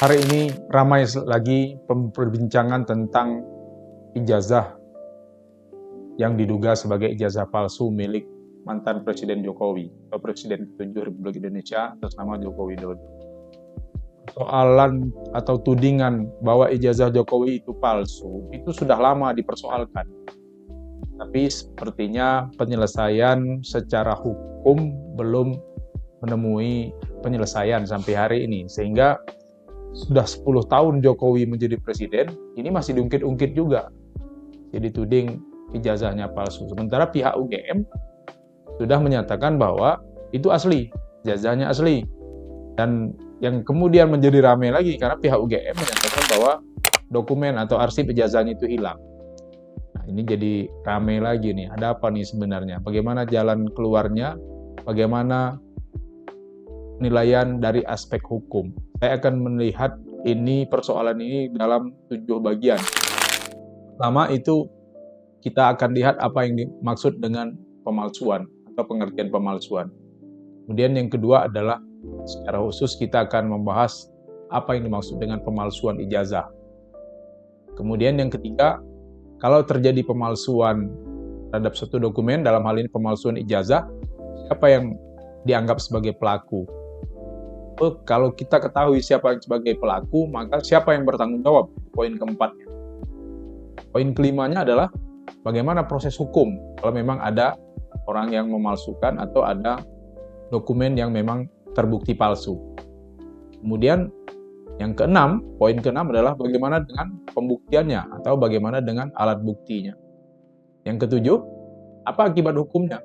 Hari ini ramai lagi perbincangan tentang ijazah yang diduga sebagai ijazah palsu milik mantan Presiden Jokowi atau Presiden ke-7 Republik Indonesia atas nama Joko Widodo. Soalan atau tudingan bahwa ijazah Jokowi itu palsu itu sudah lama dipersoalkan. Tapi sepertinya penyelesaian secara hukum belum menemui penyelesaian sampai hari ini, sehingga sudah 10 tahun Jokowi menjadi presiden, ini masih diungkit-ungkit juga. Jadi tuding ijazahnya palsu. Sementara pihak UGM sudah menyatakan bahwa itu asli, ijazahnya asli. Dan yang kemudian menjadi ramai lagi karena pihak UGM menyatakan bahwa dokumen atau arsip ijazahnya itu hilang. Nah, ini jadi ramai lagi nih. Ada apa nih sebenarnya? Bagaimana jalan keluarnya? Bagaimana penilaian dari aspek hukum? Saya akan melihat persoalan ini dalam 7 bagian. Pertama itu kita akan lihat apa yang dimaksud dengan pemalsuan atau pengertian pemalsuan. Kemudian yang kedua adalah secara khusus kita akan membahas apa yang dimaksud dengan pemalsuan ijazah. Kemudian yang ketiga, kalau terjadi pemalsuan terhadap suatu dokumen, dalam hal ini pemalsuan ijazah, siapa yang dianggap sebagai pelaku? Kalau kita ketahui siapa yang sebagai pelaku, maka siapa yang bertanggung jawab? Poin keempatnya. Poin kelimanya adalah bagaimana proses hukum kalau memang ada orang yang memalsukan atau ada dokumen yang memang terbukti palsu. Kemudian yang keenam, poin keenam adalah bagaimana dengan pembuktiannya atau bagaimana dengan alat buktinya. Yang ketujuh, apa akibat hukumnya?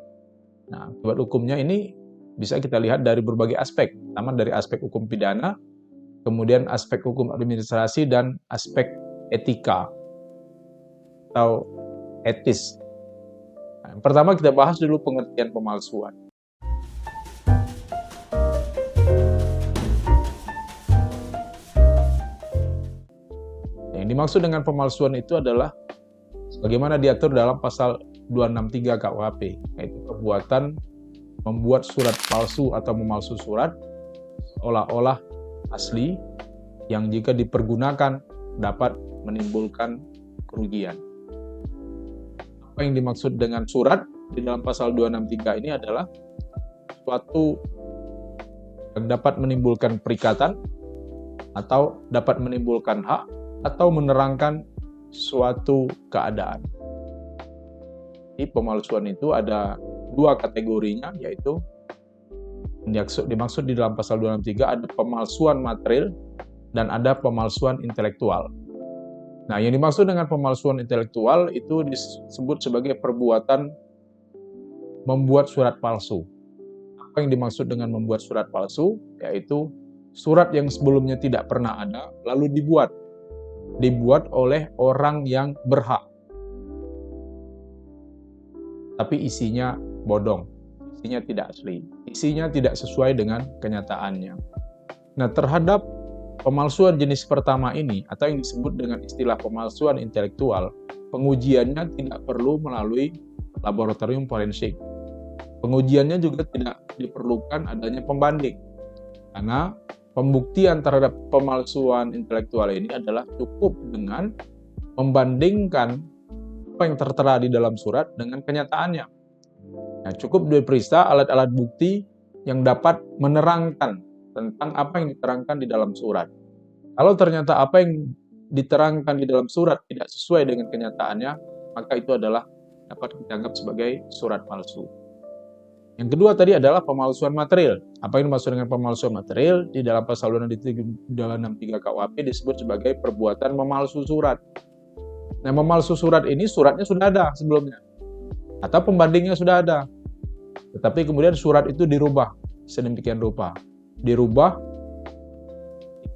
Nah, akibat hukumnya ini bisa kita lihat dari berbagai aspek, pertama dari aspek hukum pidana, kemudian aspek hukum administrasi, dan aspek etika atau etis. Nah, pertama kita bahas dulu pengertian pemalsuan. Yang dimaksud dengan pemalsuan itu adalah sebagaimana diatur dalam pasal 263 KUHP, yaitu perbuatan membuat surat palsu atau memalsu surat seolah-olah asli yang jika dipergunakan dapat menimbulkan kerugian. Apa yang dimaksud dengan surat di dalam pasal 263 ini adalah suatu yang dapat menimbulkan perikatan atau dapat menimbulkan hak atau menerangkan suatu keadaan. Di pemalsuan itu ada dua kategorinya, yaitu dimaksud di dalam pasal 263 ada pemalsuan material dan ada pemalsuan intelektual. Nah, yang dimaksud dengan pemalsuan intelektual itu disebut sebagai perbuatan membuat surat palsu. Apa yang dimaksud dengan membuat surat palsu? Yaitu surat yang sebelumnya tidak pernah ada, lalu dibuat oleh orang yang berhak. Tapi isinya bodong, isinya tidak asli, isinya tidak sesuai dengan kenyataannya. Nah, terhadap pemalsuan jenis pertama ini, atau yang disebut dengan istilah pemalsuan intelektual, pengujiannya tidak perlu melalui laboratorium forensik. Pengujiannya juga tidak diperlukan adanya pembanding, karena pembuktian terhadap pemalsuan intelektual ini adalah cukup dengan membandingkan apa yang tertera di dalam surat dengan kenyataannya. Nah, cukup diperiksa alat-alat bukti yang dapat menerangkan tentang apa yang diterangkan di dalam surat. Kalau ternyata apa yang diterangkan di dalam surat tidak sesuai dengan kenyataannya, maka itu adalah dapat dianggap sebagai surat palsu. Yang kedua tadi adalah pemalsuan material. Apa yang dimaksud dengan pemalsuan material? Di dalam pasal 263 KUHP disebut sebagai perbuatan memalsu surat. Nah, memalsu surat ini suratnya sudah ada sebelumnya, atau pembandingnya sudah ada, tetapi kemudian surat itu dirubah sedemikian rupa.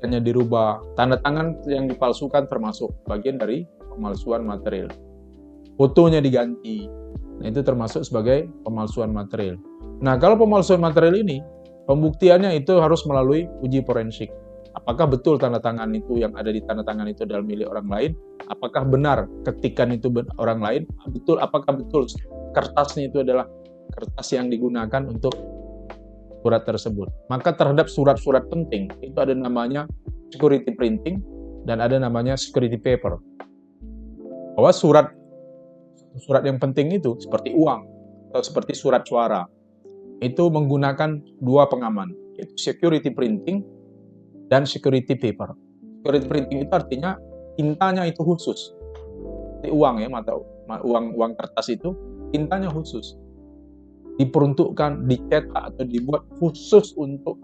Hanya dirubah, tanda tangan yang dipalsukan termasuk bagian dari pemalsuan material. Fotonya diganti, nah itu termasuk sebagai pemalsuan material. Nah, kalau pemalsuan material ini, pembuktiannya itu harus melalui uji forensik. Apakah betul tanda tangan itu yang ada di tanda tangan itu adalah milik orang lain? Apakah benar ketikan itu orang lain? Apakah betul kertasnya itu adalah kertas yang digunakan untuk surat tersebut? Maka terhadap surat-surat penting itu ada namanya security printing, dan ada namanya security paper. Bahwa surat yang penting itu seperti uang atau seperti surat suara itu menggunakan dua pengaman, yaitu security printing dan security paper. Security printing itu artinya tintanya itu khusus. Seperti uang ya, uang kertas itu tintanya khusus. Diperuntukkan, dicetak atau dibuat khusus untuk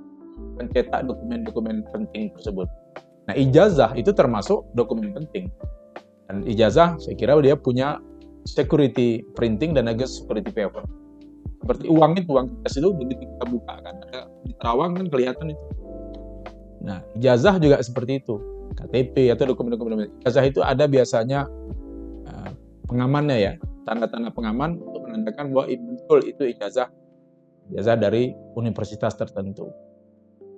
mencetak dokumen-dokumen penting tersebut. Nah, ijazah itu termasuk dokumen penting. Dan ijazah saya kira dia punya security printing dan juga security paper. Seperti uang kertas itu begitu kita buka kan, ada di terawang kan kelihatan itu. Nah, ijazah juga seperti itu. KTP atau dokumen-dokumen ijazah itu ada biasanya pengamannya ya, tanda-tanda pengaman untuk menandakan bahwa betul itu ijazah dari universitas tertentu.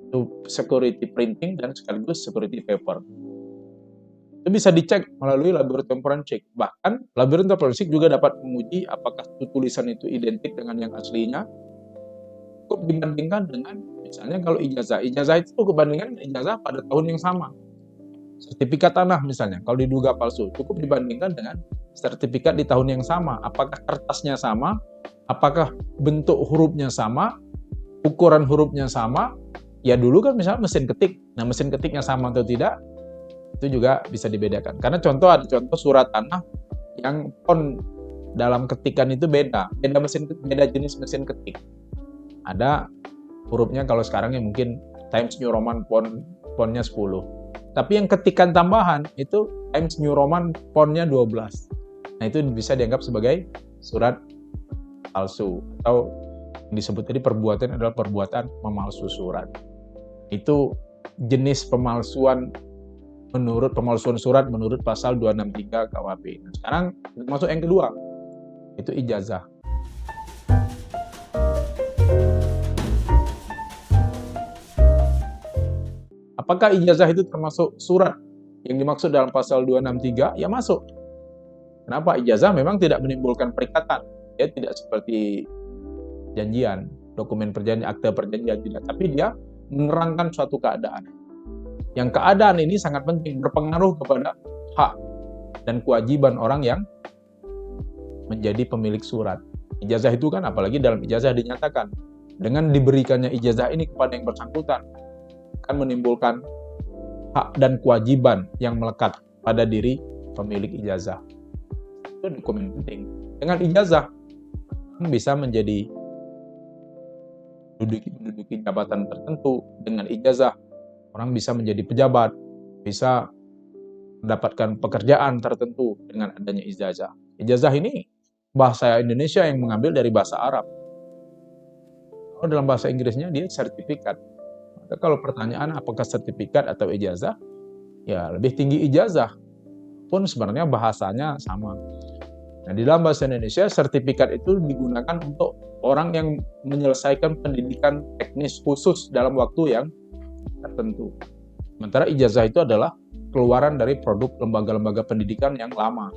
Itu security printing dan sekaligus security paper. Itu bisa dicek melalui laboratorium forensik. Bahkan laboratorium forensik juga dapat menguji apakah tulisan itu identik dengan yang aslinya. Cukup dibandingkan dengan misalnya kalau ijazah itu cukup bandingkan ijazah pada tahun yang sama. Sertifikat tanah misalnya, kalau diduga palsu, cukup dibandingkan dengan sertifikat di tahun yang sama. Apakah kertasnya sama? Apakah bentuk hurufnya sama? Ukuran hurufnya sama? Ya dulu kan misalnya mesin ketik. Nah, mesin ketiknya sama atau tidak? Itu juga bisa dibedakan. Karena ada contoh surat tanah yang font dalam ketikan itu beda jenis mesin ketik. Ada hurufnya kalau sekarang ya mungkin Times New Roman fontnya 10. Tapi yang ketikan tambahan itu Times New Roman fontnya 12. Nah, itu bisa dianggap sebagai surat palsu atau yang disebut tadi perbuatan adalah perbuatan memalsu surat. Itu jenis pemalsuan surat menurut pasal 263 KUHP. Nah, sekarang kita masuk yang kedua, itu ijazah. Apakah ijazah itu termasuk surat yang dimaksud dalam pasal 263? Ya masuk. Kenapa? Ijazah memang tidak menimbulkan perikatan. Ya tidak seperti janjian, dokumen perjanjian, akte perjanjian tidak. Tapi dia menerangkan suatu keadaan. Yang keadaan ini sangat penting, berpengaruh kepada hak dan kewajiban orang yang menjadi pemilik surat. Ijazah itu kan, apalagi dalam ijazah dinyatakan, dengan diberikannya ijazah ini kepada yang bersangkutan, akan menimbulkan hak dan kewajiban yang melekat pada diri pemilik ijazah. Itu dokumen penting. Dengan ijazah, bisa menjadi menduduki jabatan tertentu. Dengan ijazah, orang bisa menjadi pejabat, bisa mendapatkan pekerjaan tertentu dengan adanya ijazah. Ijazah ini bahasa Indonesia yang mengambil dari bahasa Arab. Kalau dalam bahasa Inggrisnya dia sertifikat. Maka kalau pertanyaan apakah sertifikat atau ijazah, ya lebih tinggi ijazah. Pun sebenarnya bahasanya sama. Nah, di dalam bahasa Indonesia sertifikat itu digunakan untuk orang yang menyelesaikan pendidikan teknis khusus dalam waktu yang tertentu. Sementara ijazah itu adalah keluaran dari produk lembaga-lembaga pendidikan yang lama.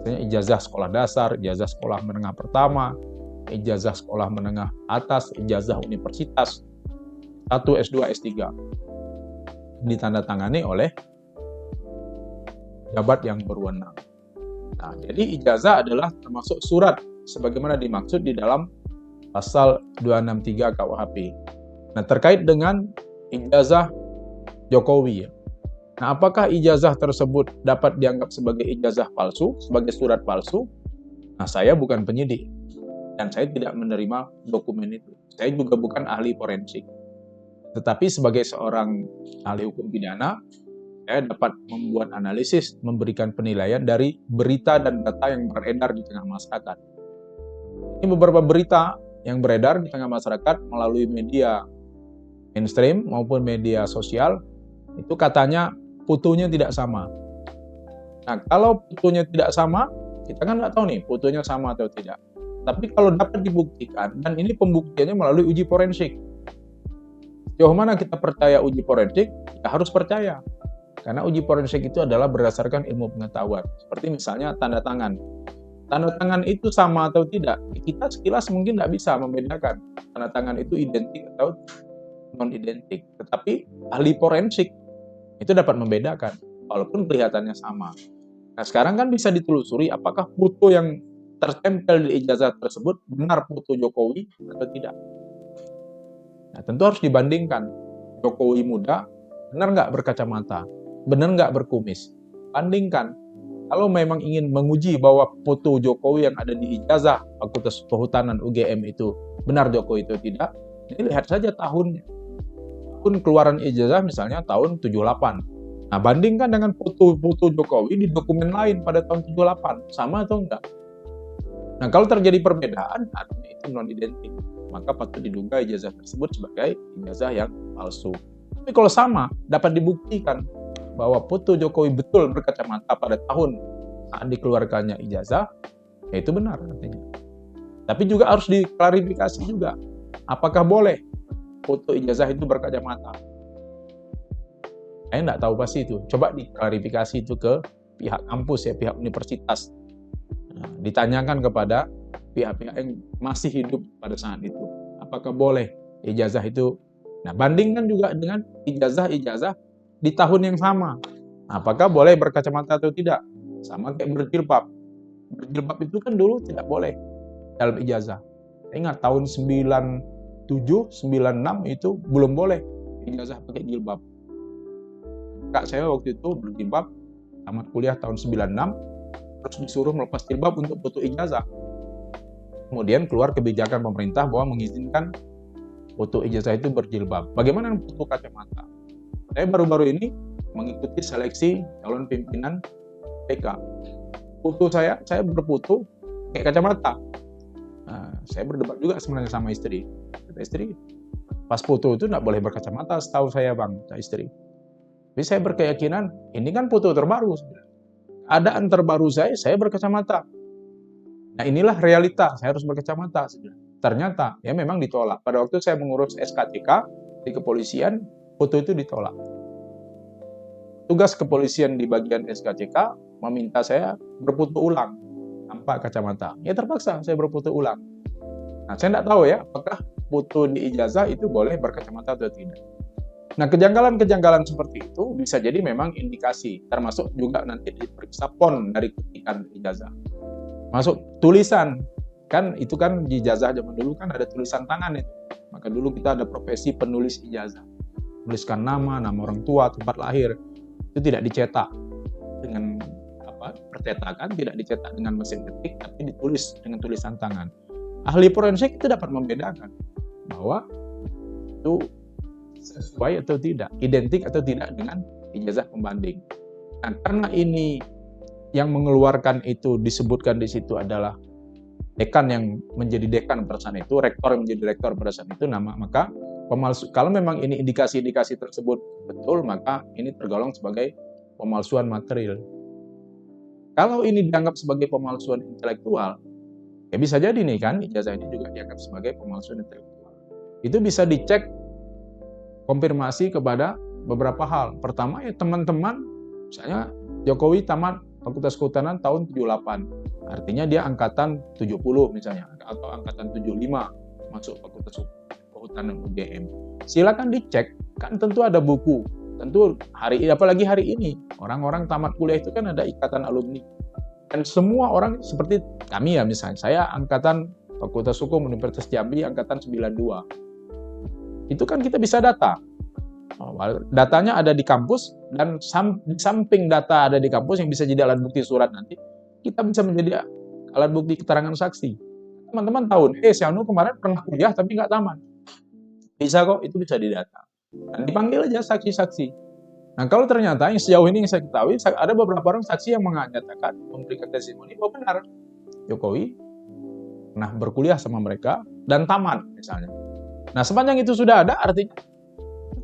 Misalnya ijazah sekolah dasar, ijazah sekolah menengah pertama, ijazah sekolah menengah atas, ijazah universitas, 1, S2, S3. Ditandatangani oleh pejabat yang berwenang. Nah, jadi ijazah adalah termasuk surat sebagaimana dimaksud di dalam pasal 263 KUHP. Nah, terkait dengan ijazah Jokowi. Nah, apakah ijazah tersebut dapat dianggap sebagai ijazah palsu, sebagai surat palsu? Nah, saya bukan penyidik dan saya tidak menerima dokumen itu. Saya juga bukan ahli forensik. Tetapi sebagai seorang ahli hukum pidana, saya dapat membuat analisis, memberikan penilaian dari berita dan data yang beredar di tengah masyarakat. Ini beberapa berita yang beredar di tengah masyarakat melalui media mainstream maupun media sosial, itu katanya fotonya tidak sama. Nah, kalau fotonya tidak sama, kita kan nggak tahu nih fotonya sama atau tidak. Tapi kalau dapat dibuktikan, dan ini pembuktiannya melalui uji forensik. Sejauh mana kita percaya uji forensik? Ya harus percaya. Karena uji forensik itu adalah berdasarkan ilmu pengetahuan. Seperti misalnya tanda tangan. Tanda tangan itu sama atau tidak? Kita sekilas mungkin nggak bisa membedakan tanda tangan itu identik atau non-identik. Tetapi ahli forensik Itu dapat membedakan, walaupun kelihatannya sama. Nah, sekarang kan bisa ditelusuri apakah foto yang tertempel di ijazah tersebut benar foto Jokowi atau tidak. Nah, tentu harus dibandingkan. Jokowi muda, benar nggak berkacamata? Benar nggak berkumis? Bandingkan. Kalau memang ingin menguji bahwa foto Jokowi yang ada di ijazah Fakultas Kehutanan UGM itu benar Jokowi itu tidak, ini lihat saja tahunnya. Tahun keluaran ijazah misalnya tahun 78. Nah, bandingkan dengan foto-foto Jokowi di dokumen lain pada tahun 78. Sama atau enggak? Nah, kalau terjadi perbedaan, artinya itu non-identik. Maka patut diduga ijazah tersebut sebagai ijazah yang palsu. Tapi kalau sama, dapat dibuktikan bahwa foto Jokowi betul berkacamata pada tahun saat dikeluarkannya ijazah, ya itu benar artinya. Tapi juga harus diklarifikasi juga, apakah boleh foto ijazah itu berkacamata? Saya nggak tahu pasti itu. Coba diklarifikasi itu ke pihak kampus ya, pihak universitas. Nah, ditanyakan kepada pihak-pihak yang masih hidup pada saat itu, apakah boleh ijazah itu. Nah, bandingkan juga dengan ijazah-ijazah di tahun yang sama. Apakah boleh berkacamata atau tidak? Sama kayak berjilbab. Berjilbab itu kan dulu tidak boleh dalam ijazah. Saya ingat tahun 97, 96 itu belum boleh ijazah pakai jilbab. Kak saya waktu itu berjilbab, tamat kuliah tahun 96, terus disuruh melepas jilbab untuk foto ijazah. Kemudian keluar kebijakan pemerintah bahwa mengizinkan foto ijazah itu berjilbab. Bagaimana dengan foto kacamata? Saya baru-baru ini mengikuti seleksi calon pimpinan PK. Foto saya berfoto kayak kacamata. Nah, saya berdebat juga sebenarnya sama istri. Kata istri, pas foto itu nggak boleh berkacamata, setahu saya bang, kata istri. Tapi saya berkeyakinan, ini kan foto terbaru. Keadaan terbaru saya berkacamata. Nah inilah realita, saya harus berkacamata. Ternyata, ya memang ditolak. Pada waktu saya mengurus SKCK di kepolisian, foto itu ditolak. Tugas kepolisian di bagian SKCK meminta saya berfoto ulang tanpa kacamata. Ya terpaksa saya berfoto ulang. Nah, saya tidak tahu ya, apakah foto di ijazah itu boleh berkacamata atau tidak. Nah, kejanggalan-kejanggalan seperti itu bisa jadi memang indikasi, termasuk juga nanti diperiksa PON dari ketikan ijazah. Masuk tulisan, kan itu kan di ijazah zaman dulu kan ada tulisan tangan itu. Maka dulu kita ada profesi penulis ijazah. Tuliskan nama orang tua, tempat lahir. Itu tidak dicetak dengan percetakan, tidak dicetak dengan mesin ketik, tapi ditulis dengan tulisan tangan. Ahli forensik itu dapat membedakan bahwa itu sesuai atau tidak, identik atau tidak dengan ijazah pembanding. Nah, karena ini yang mengeluarkan itu disebutkan di situ adalah dekan yang menjadi dekan pada saat itu, rektor yang menjadi rektor pada saat itu, maka pemalsu. Kalau memang ini indikasi-indikasi tersebut betul, maka ini tergolong sebagai pemalsuan material. Kalau ini dianggap sebagai pemalsuan intelektual, ya bisa jadi nih kan, ijazah ini juga dianggap sebagai pemalsuan intelektual. Itu bisa dicek konfirmasi kepada beberapa hal. Pertama ya teman-teman, misalnya Jokowi tamat Fakultas Kehutanan tahun 78. Artinya dia angkatan 70 misalnya, atau angkatan 75 masuk Fakultas Kehutanan UGM. Silakan dicek, kan tentu ada buku. Tentu apalagi hari ini, orang-orang tamat kuliah itu kan ada ikatan alumni. Dan semua orang seperti kami ya misalnya, saya angkatan Fakultas Hukum Universitas Jambi angkatan 92. Itu kan kita bisa data. Datanya ada di kampus, dan di samping data ada di kampus yang bisa jadi alat bukti surat nanti, kita bisa menjadi alat bukti keterangan saksi. Teman-teman tahu, si Anu kemarin pernah kuliah tapi nggak tamat. Bisa kok, itu bisa didata. Dan dipanggil aja saksi-saksi. Nah kalau ternyata yang sejauh ini yang saya ketahui, ada beberapa orang saksi yang mengatakan, memberikan testimoni bahwa benar Jokowi pernah berkuliah sama mereka dan tamat misalnya. Nah, sepanjang itu sudah ada, artinya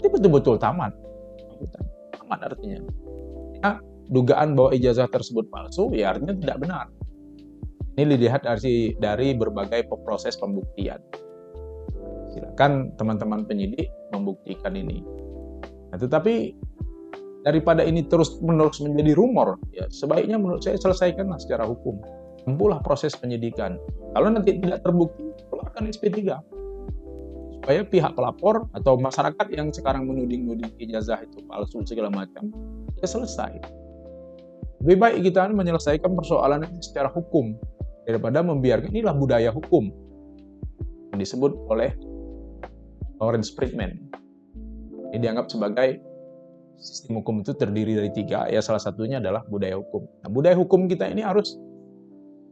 betul-betul tamat. Tamat artinya. Nah, dugaan bahwa ijazah tersebut palsu, ya artinya tidak benar. Ini dilihat dari berbagai proses pembuktian. Silakan teman-teman penyidik membuktikan ini. Nah, tetapi daripada ini terus-menerus menjadi rumor, ya sebaiknya menurut saya selesaikanlah secara hukum. Tempuhlah proses penyidikan. Kalau nanti tidak terbukti, keluarkan SP3. supaya pihak pelapor atau masyarakat yang sekarang menuding-nuding ijazah itu palsu segala macam, ya selesai. Lebih baik kita menyelesaikan persoalan ini secara hukum daripada membiarkan. Inilah budaya hukum yang disebut oleh Lawrence Friedman. Ini dianggap sebagai sistem hukum itu terdiri dari 3, ya salah satunya adalah budaya hukum. Nah, budaya hukum kita ini harus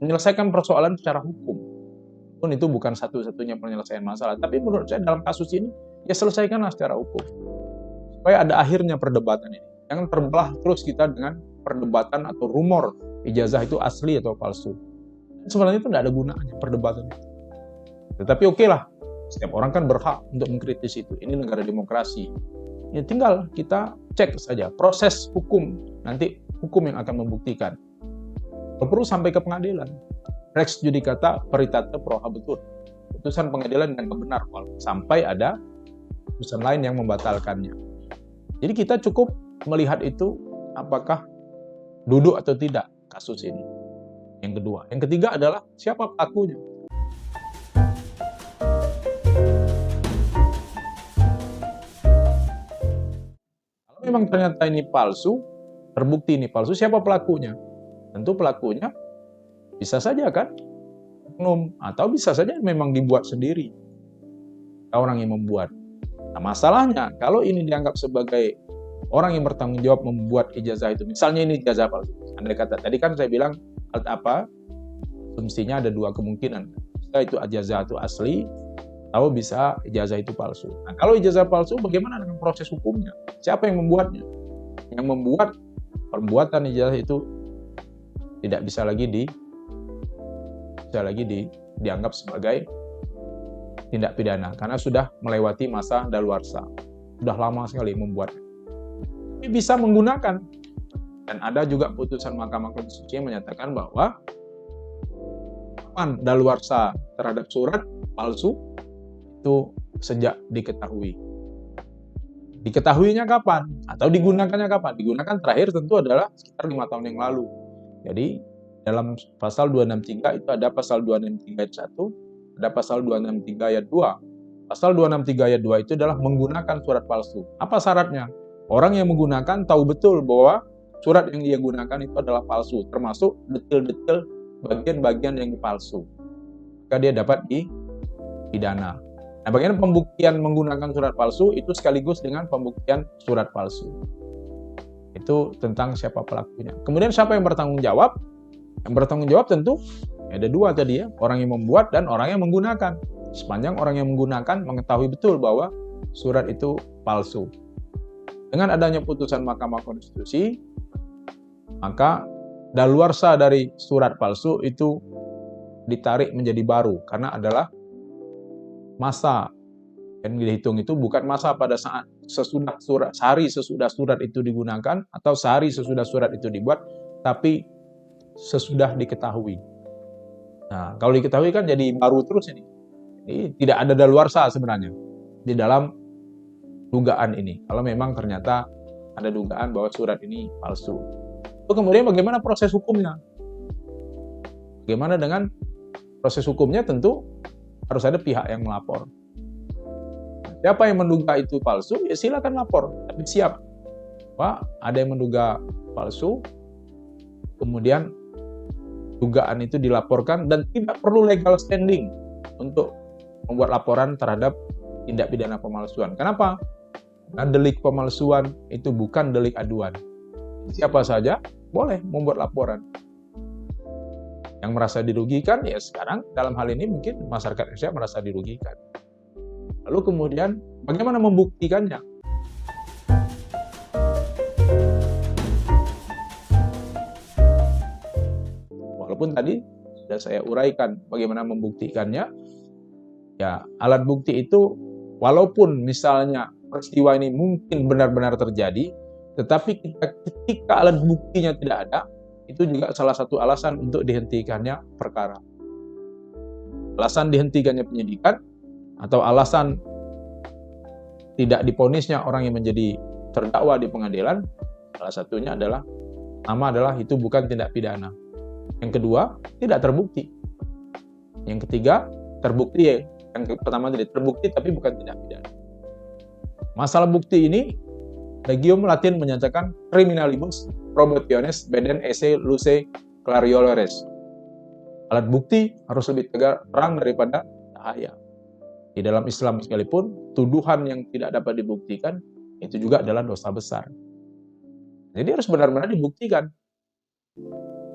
menyelesaikan persoalan secara hukum. Pun itu bukan satu-satunya penyelesaian masalah, tapi menurut saya dalam kasus ini, ya selesaikanlah secara hukum. Supaya ada akhirnya perdebatan ini. Jangan terbelah terus kita dengan perdebatan atau rumor ijazah itu asli atau palsu. Sebenarnya itu tidak ada gunanya perdebatan itu. Tetapi oke lah, setiap orang kan berhak untuk mengkritisi itu. Ini negara demokrasi. Ya tinggal kita cek saja proses hukum, nanti hukum yang akan membuktikan. Kalau perlu sampai ke pengadilan. Rex judicata veritate pro habetur. Putusan pengadilan yang benar sampai ada putusan lain yang membatalkannya. Jadi kita cukup melihat itu apakah duduk atau tidak kasus ini. Yang kedua. Yang ketiga adalah siapa pelakunya. Kalau memang ternyata ini palsu, terbukti ini palsu, siapa pelakunya? Tentu pelakunya bisa saja kan oknum, atau bisa saja memang dibuat sendiri orang yang membuat. Nah, masalahnya kalau ini dianggap sebagai orang yang bertanggung jawab membuat ijazah itu, misalnya ini ijazah palsu. Andai kata tadi kan saya bilang asumsinya ada 2 kemungkinan. Bisa itu ijazah itu asli, atau bisa ijazah itu palsu. Nah, kalau ijazah palsu, bagaimana dengan proses hukumnya? Siapa yang membuatnya? Yang membuat perbuatan ijazah itu tidak bisa lagi dianggap sebagai tindak pidana karena sudah melewati masa daluarsa. Sudah lama sekali membuat. Tapi bisa menggunakan. Dan ada juga putusan Mahkamah Konstitusi yang menyatakan bahwa kapan daluarsa terhadap surat palsu itu sejak diketahui. Diketahuinya kapan? Atau digunakannya kapan? Digunakan terakhir tentu adalah sekitar 5 tahun yang lalu. Jadi dalam pasal 263 itu ada pasal 263 ayat 1, ada pasal 263 ayat 2. Pasal 263 ayat 2 itu adalah menggunakan surat palsu. Apa syaratnya? Orang yang menggunakan tahu betul bahwa surat yang dia gunakan itu adalah palsu, termasuk detail-detail bagian-bagian yang palsu. Maka dia dapat dipidana. Nah, bagaimana pembuktian menggunakan surat palsu itu sekaligus dengan pembuktian surat palsu. Itu tentang siapa pelakunya. Kemudian siapa yang bertanggung jawab? Yang bertanggung jawab tentu ada 2 tadi ya, orang yang membuat dan orang yang menggunakan. Sepanjang orang yang menggunakan mengetahui betul bahwa surat itu palsu. Dengan adanya putusan Mahkamah Konstitusi, maka daluarsa dari surat palsu itu ditarik menjadi baru karena adalah masa yang dihitung itu bukan masa pada saat sehari sesudah surat itu digunakan atau sehari sesudah surat itu dibuat, tapi sesudah diketahui. Nah, kalau diketahui kan jadi baru terus ini. Jadi tidak ada daluarsa sebenarnya di dalam dugaan ini. Kalau memang ternyata ada dugaan bahwa surat ini palsu. Kemudian bagaimana proses hukumnya? Bagaimana dengan proses hukumnya? Tentu harus ada pihak yang melapor. Siapa yang menduga itu palsu, ya silakan lapor. Tapi siap, Pak, ada yang menduga palsu, kemudian dugaan itu dilaporkan dan tidak perlu legal standing untuk membuat laporan terhadap tindak pidana pemalsuan. Kenapa? Karena delik pemalsuan itu bukan delik aduan. Siapa saja boleh membuat laporan. Yang merasa dirugikan, ya sekarang dalam hal ini mungkin masyarakat Indonesia merasa dirugikan. Lalu kemudian bagaimana membuktikannya? Walaupun tadi sudah saya uraikan bagaimana membuktikannya, ya alat bukti itu walaupun misalnya peristiwa ini mungkin benar-benar terjadi, tetapi ketika alat buktinya tidak ada, itu juga salah satu alasan untuk dihentikannya perkara. Alasan dihentikannya penyidikan atau alasan tidak diponisnya orang yang menjadi terdakwa di pengadilan, salah satunya adalah itu bukan tindak pidana. Yang kedua, tidak terbukti. Yang ketiga, terbukti Yang pertama tadi terbukti tapi bukan tindak pidana. Masalah bukti ini, Legium Latin menyatakan criminalibus probationes beden esse luce clariolores. Alat bukti harus lebih terang daripada cahaya. Di dalam Islam sekalipun, tuduhan yang tidak dapat dibuktikan itu juga adalah dosa besar. Jadi harus benar-benar dibuktikan.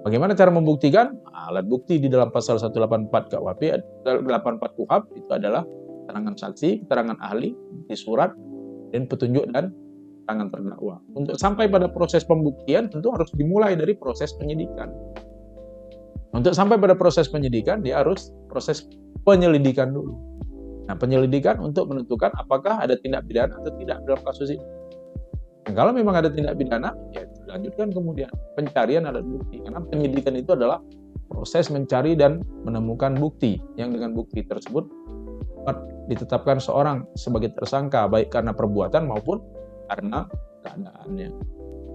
Bagaimana cara membuktikan? Alat bukti di dalam pasal 184 KUHP, 84 KUHP itu adalah keterangan saksi, keterangan ahli, bukti surat, dan petunjuk dan keterangan terdakwa. Untuk sampai pada proses pembuktian tentu harus dimulai dari proses penyidikan. Untuk sampai pada proses penyidikan, dia harus proses penyelidikan dulu. Nah, penyelidikan untuk menentukan apakah ada tindak pidana atau tidak dalam kasus ini. Dan kalau memang ada tindak pidana, ya dilanjutkan kemudian pencarian alat bukti. Karena penyidikan itu adalah proses mencari dan menemukan bukti, yang dengan bukti tersebut ditetapkan seorang sebagai tersangka, baik karena perbuatan maupun karena keadaannya.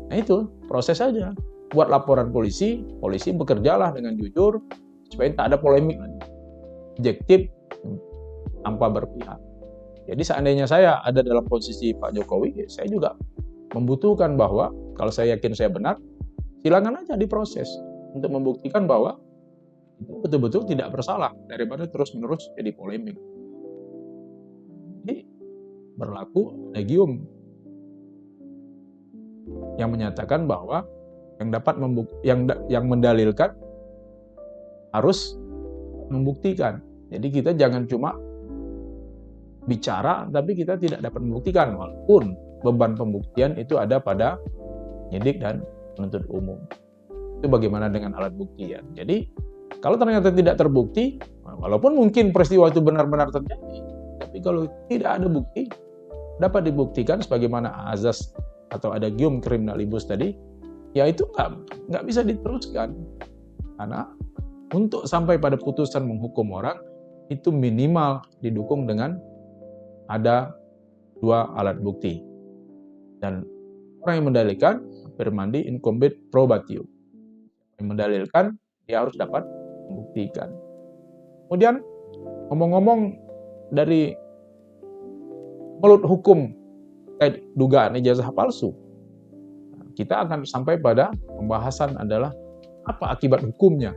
Nah itu proses saja. Buat laporan polisi, polisi bekerjalah dengan jujur, supaya tak ada polemik lagi. Objektif, tanpa berpihak. Jadi seandainya saya ada dalam posisi Pak Jokowi, saya juga membutuhkan bahwa kalau saya yakin saya benar, silakan aja diproses untuk membuktikan bahwa itu betul-betul tidak bersalah daripada terus-menerus jadi polemik. Jadi berlaku Legium yang menyatakan bahwa yang mendalilkan harus membuktikan. Jadi kita jangan cuma bicara tapi kita tidak dapat membuktikan, walaupun beban pembuktian itu ada pada penyidik dan penuntut umum. Itu bagaimana dengan alat bukti ya. Jadi kalau ternyata tidak terbukti, walaupun mungkin peristiwa itu benar-benar terjadi, tapi kalau tidak ada bukti, dapat dibuktikan sebagaimana azas atau adagium criminalibus tadi, ya itu nggak bisa diteruskan. Karena untuk sampai pada putusan menghukum orang, itu minimal didukung dengan ada 2 alat bukti. Dan orang yang mendalilkan firmandi incumbit probatio. Yang mendalilkan, dia harus dapat membuktikan. Kemudian, ngomong-ngomong dari mulut hukum terkait dugaan ijazah palsu, kita akan sampai pada pembahasan adalah apa akibat hukumnya.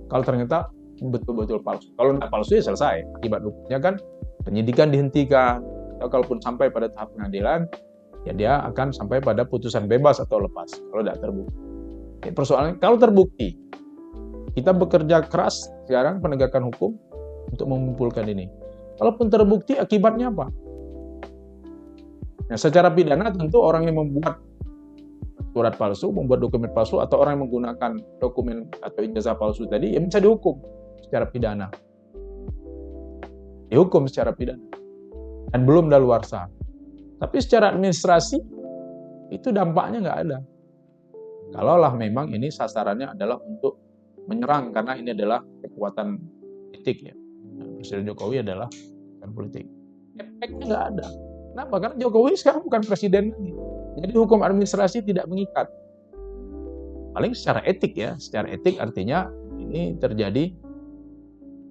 Kalau ternyata betul-betul palsu. Kalau tidak palsu ya selesai. Akibat hukumnya kan penyidikan dihentikan. Atau kalaupun sampai pada tahap pengadilan, ya dia akan sampai pada putusan bebas atau lepas. Kalau tidak terbukti. Ya, persoalannya kalau terbukti, kita bekerja keras sekarang penegakan hukum untuk mengumpulkan ini. Kalaupun terbukti, akibatnya apa? Nah, secara pidana tentu orang yang membuat surat palsu, membuat dokumen palsu, atau orang yang menggunakan dokumen atau ijazah palsu tadi, ya bisa dihukum secara pidana. Dihukum secara pidana. Dan belum daluarsa. Tapi secara administrasi, itu dampaknya nggak ada. Kalaulah memang ini sasarannya adalah untuk menyerang, karena ini adalah kekuatan politik ya. Presiden Jokowi adalah kekuatan politik. Efeknya nggak ada. Kenapa? Karena Jokowi sekarang bukan presiden lagi. Jadi hukum administrasi tidak mengikat. Paling secara etik ya. Secara etik artinya ini terjadi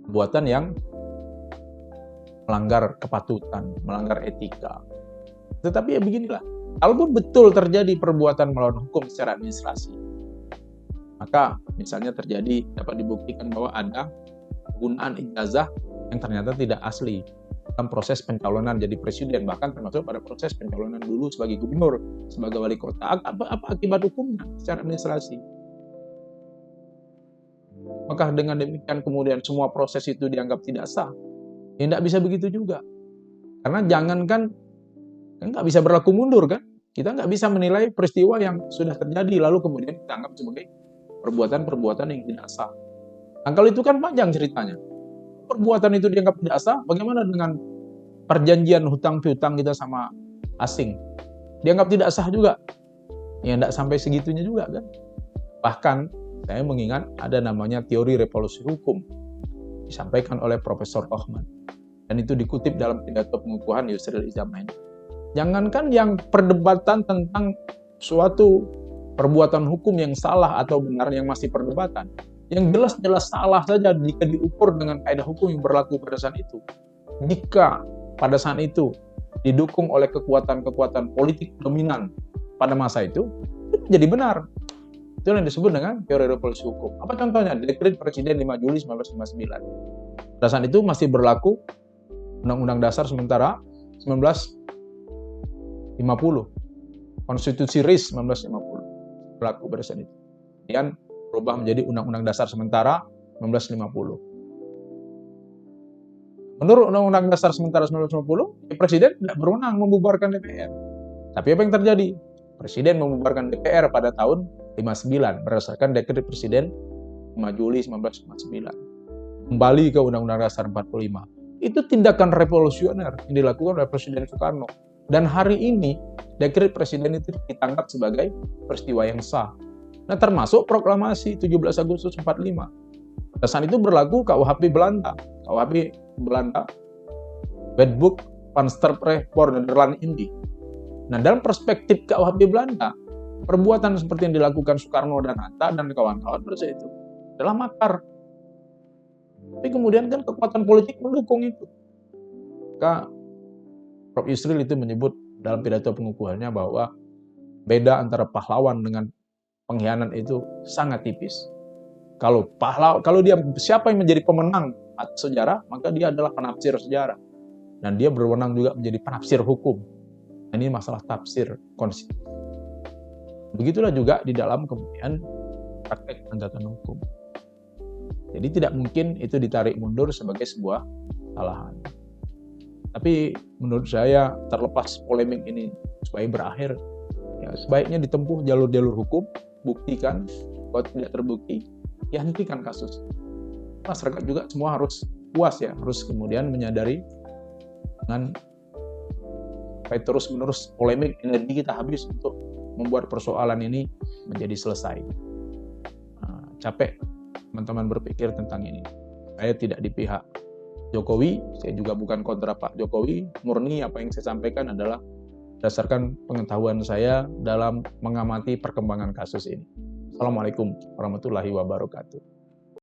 perbuatan yang melanggar kepatutan, melanggar etika. Tetapi ya beginilah. Kalaupun betul terjadi perbuatan melawan hukum secara administrasi, maka misalnya terjadi dapat dibuktikan bahwa ada penggunaan ijazah yang ternyata tidak asli dalam proses pencalonan jadi presiden, bahkan termasuk pada proses pencalonan dulu sebagai gubernur, sebagai wali kota. Apa akibat hukumnya secara administrasi? Apakah dengan demikian kemudian semua proses itu dianggap tidak sah? Ya tidak bisa begitu juga. Karena jangankan nggak bisa berlaku mundur kan? Kita nggak bisa menilai peristiwa yang sudah terjadi lalu kemudian kita anggap sebagai perbuatan-perbuatan yang tidak sah. Nah, kalau itu kan panjang ceritanya. Perbuatan itu dianggap tidak sah, bagaimana dengan perjanjian hutang piutang kita sama asing? Dianggap tidak sah juga. Ya tidak sampai segitunya juga kan. Bahkan saya mengingat ada namanya teori revolusi hukum disampaikan oleh Profesor Rohman. Dan itu dikutip dalam pidato pengukuhan Yusril Iza Mahendra. Jangankan yang perdebatan tentang suatu perbuatan hukum yang salah atau benar yang masih perdebatan, yang jelas-jelas salah saja jika diukur dengan kaidah hukum yang berlaku pada saat itu. Jika pada saat itu didukung oleh kekuatan-kekuatan politik dominan pada masa itu jadi benar. Itu yang disebut dengan teori revolusi hukum. Apa contohnya? Dekret Presiden 5 Juli 1959. Pada saat itu masih berlaku Undang-Undang Dasar sementara 1950. Konstitusi RIS 1950 berlaku pada saat itu. Kemudian berubah menjadi Undang-Undang Dasar sementara 1950. Menurut Undang-Undang Dasar sementara 1950, Presiden tidak berwenang membubarkan DPR. Tapi apa yang terjadi? Presiden membubarkan DPR pada tahun 59 berdasarkan Dekret Presiden 5 Juli 1959. Kembali ke Undang-Undang Dasar 45. Itu tindakan revolusioner yang dilakukan oleh Presiden Soekarno. Dan hari ini, Dekret Presiden itu ditangkap sebagai peristiwa yang sah. Nah, termasuk proklamasi 17 Agustus 45. Pada saat itu berlaku KUHP Belanda. KUHP Belanda, Wetboek van Strafrecht voor Nederland Indie. Nah, dalam perspektif KUHP Belanda, perbuatan seperti yang dilakukan Soekarno dan Hatta dan kawan-kawan pada saat itu adalah makar. Tapi kemudian kan kekuatan politik mendukung itu. Maka Prof. Yusril itu menyebut dalam pidato pengukuhannya bahwa beda antara pahlawan dengan pengkhianat itu sangat tipis. Kalau dia siapa yang menjadi pemenang sejarah, maka dia adalah penafsir sejarah. Dan dia berwenang juga menjadi penafsir hukum. Ini masalah tafsir konstitusi. Begitulah juga di dalam kemudian praktek penegakan hukum. Jadi tidak mungkin itu ditarik mundur sebagai sebuah kesalahan. Tapi menurut saya terlepas polemik ini supaya berakhir, ya sebaiknya ditempuh jalur-jalur hukum, buktikan, kalau tidak terbukti, ya hentikan kasus. Masyarakat juga semua harus puas ya, harus kemudian menyadari dengan terus-menerus polemik, energi kita habis untuk membuat persoalan ini menjadi selesai. Capek teman-teman berpikir tentang ini. Saya tidak di pihak Jokowi, saya juga bukan kontra Pak Jokowi. Murni apa yang saya sampaikan adalah berdasarkan pengetahuan saya dalam mengamati perkembangan kasus ini. Assalamualaikum warahmatullahi wabarakatuh.